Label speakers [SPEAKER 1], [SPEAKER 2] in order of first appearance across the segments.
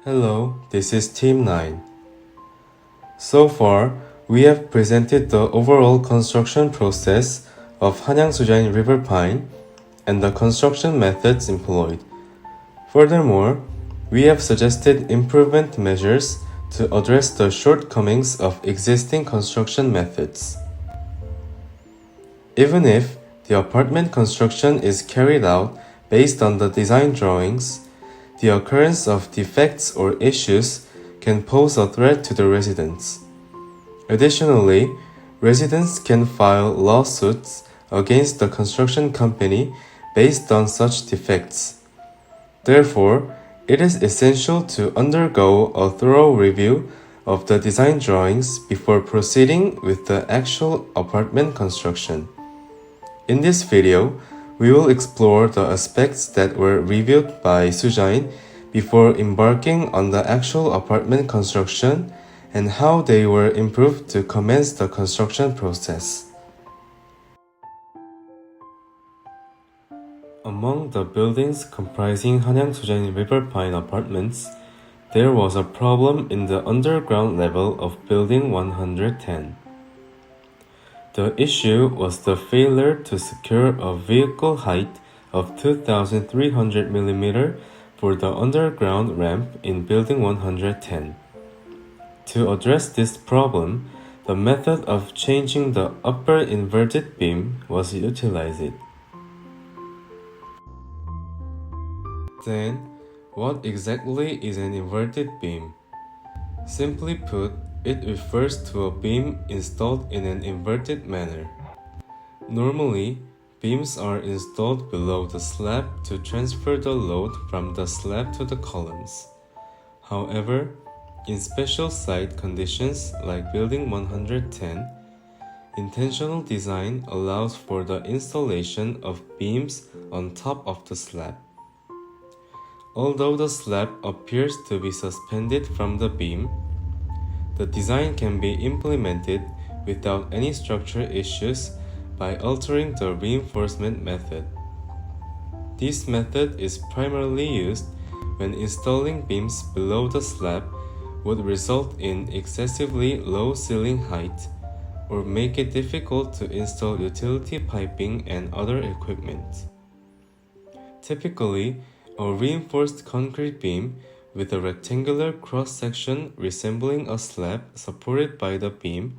[SPEAKER 1] Hello, this is Team 9. So far, we have presented the overall construction process of Hanyang Sujain River Pine and the construction methods employed. Furthermore, we have suggested improvement measures to address the shortcomings of existing construction methods. Even if the apartment construction is carried out based on the design drawings, the occurrence of defects or issues can pose a threat to the residents. Additionally, residents can file lawsuits against the construction company based on such defects. Therefore, it is essential to undergo a thorough review of the design drawings before proceeding with the actual apartment construction. In this video, we will explore the aspects that were reviewed by Sujain before embarking on the actual apartment construction and how they were improved to commence the construction process. Among the buildings comprising Hanyang Sujain River Pine apartments, there was a problem in the underground level of Building 110. The issue was the failure to secure a vehicle height of 2,300 mm for the underground ramp in Building 110. To address this problem, the method of changing the upper inverted beam was utilized. Then, what exactly is an inverted beam? Simply put, it refers to a beam installed in an inverted manner. Normally, beams are installed below the slab to transfer the load from the slab to the columns. However, in special site conditions like Building 110, intentional design allows for the installation of beams on top of the slab. Although the slab appears to be suspended from the beam, the design can be implemented without any structural issues by altering the reinforcement method. This method is primarily used when installing beams below the slab would result in excessively low ceiling height or make it difficult to install utility piping and other equipment. Typically, a reinforced concrete beam with a rectangular cross-section resembling a slab supported by the beam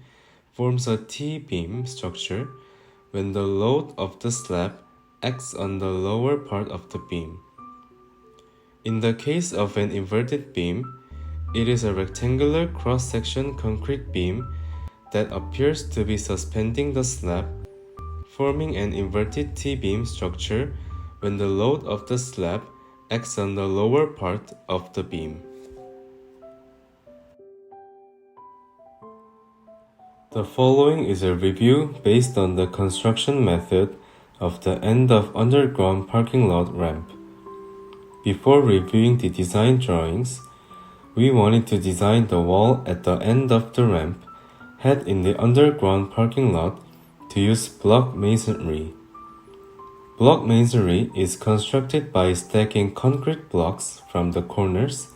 [SPEAKER 1] forms a T-beam structure when the load of the slab acts on the lower part of the beam. In the case of an inverted beam, it is a rectangular cross-section concrete beam that appears to be suspending the slab, forming an inverted T-beam structure when the load of the slab acts on the lower part of the beam. The following is a review based on the construction method of the end of underground parking lot ramp. Before reviewing the design drawings, we wanted to design the wall at the end of the ramp head in the underground parking lot to use block masonry. Block masonry is constructed by stacking concrete blocks from the corners,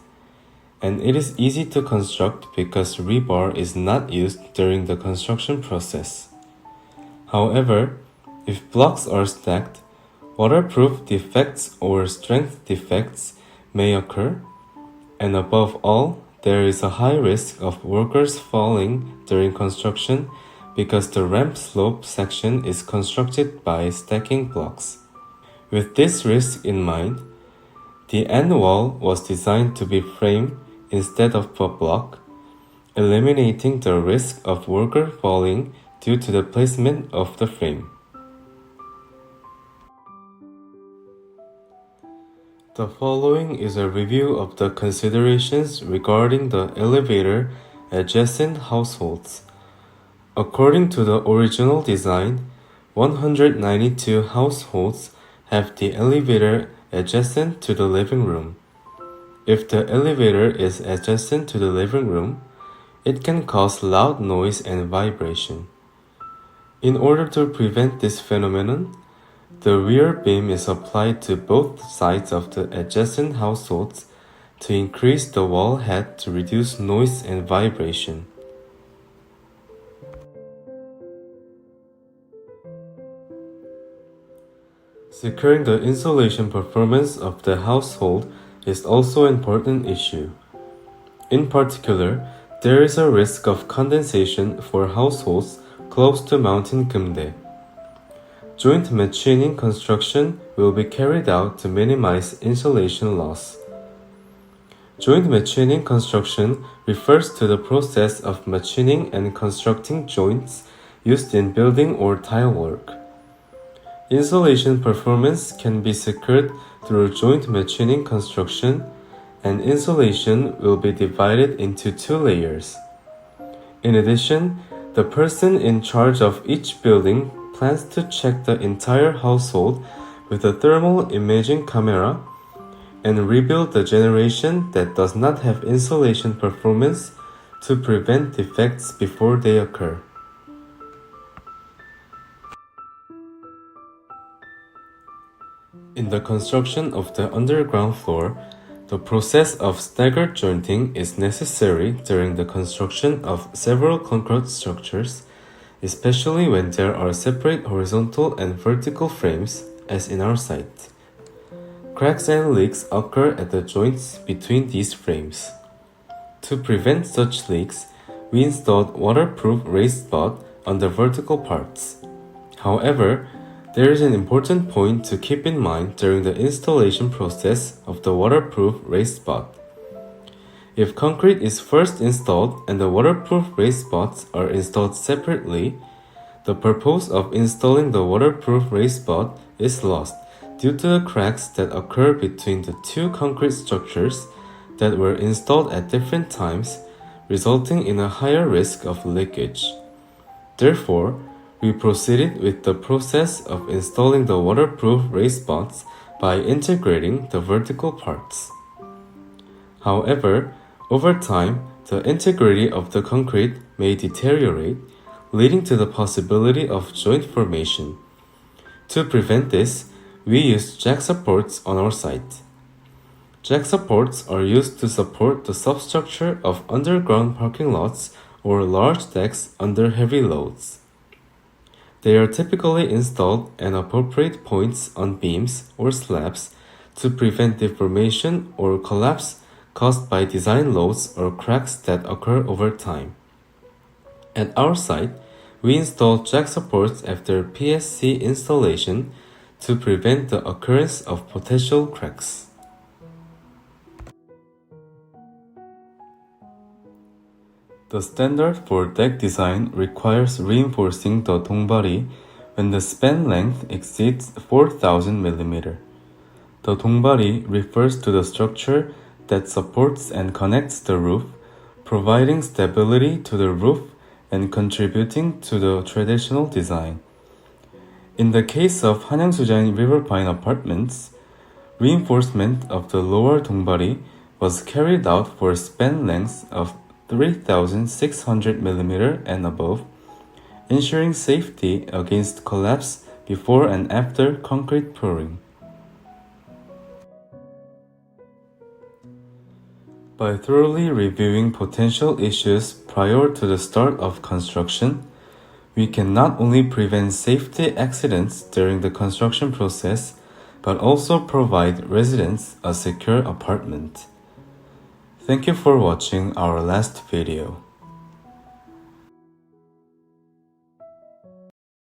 [SPEAKER 1] and it is easy to construct because rebar is not used during the construction process. However, if blocks are stacked, waterproof defects or strength defects may occur, and above all, there is a high risk of workers falling during construction because the ramp slope section is constructed by stacking blocks. With this risk in mind, the end wall was designed to be framed instead of a block, eliminating the risk of worker falling due to the placement of the frame. The following is a review of the considerations regarding the elevator adjacent households. According to the original design, 192 households have the elevator adjacent to the living room. If the elevator is adjacent to the living room, it can cause loud noise and vibration. In order to prevent this phenomenon, the rear beam is applied to both sides of the adjacent households to increase the wall height to reduce noise and vibration. Securing the insulation performance of the household is also an important issue. In particular, there is a risk of condensation for households close to Mountain Geumdae. Joint machining construction will be carried out to minimize insulation loss. Joint machining construction refers to the process of machining and constructing joints used in building or tile work. Insulation performance can be secured through joint machining construction, and insulation will be divided into 2 layers. In addition, the person in charge of each building plans to check the entire household with a thermal imaging camera and rebuild the generation that does not have insulation performance to prevent defects before they occur. In the construction of the underground floor, the process of staggered jointing is necessary during the construction of several concrete structures, especially when there are separate horizontal and vertical frames, as in our site. Cracks and leaks occur at the joints between these frames. To prevent such leaks, we installed waterproof raised spot on the vertical parts. However, there is an important point to keep in mind during the installation process of the waterproof raised spot. If concrete is first installed and the waterproof raised spots are installed separately, the purpose of installing the waterproof raised spot is lost due to the cracks that occur between the 2 concrete structures that were installed at different times, resulting in a higher risk of leakage. Therefore, we proceeded with the process of installing the waterproof raised spots by integrating the vertical parts. However, over time, the integrity of the concrete may deteriorate, leading to the possibility of joint formation. To prevent this, we used jack supports on our site. Jack supports are used to support the substructure of underground parking lots or large decks under heavy loads. They are typically installed at appropriate points on beams or slabs to prevent deformation or collapse caused by design loads or cracks that occur over time. At our site, we installed jack supports after PSC installation to prevent the occurrence of potential cracks. The standard for deck design requires reinforcing the dongbari when the span length exceeds 4,000 mm. The dongbari refers to the structure that supports and connects the roof, providing stability to the roof and contributing to the traditional design. In the case of Hanyangsujain Riverpine Apartments, reinforcement of the lower dongbari was carried out for span lengths of 3,600 mm and above, ensuring safety against collapse before and after concrete pouring. By thoroughly reviewing potential issues prior to the start of construction, we can not only prevent safety accidents during the construction process, but also provide residents a secure apartment. Thank you for watching our last video.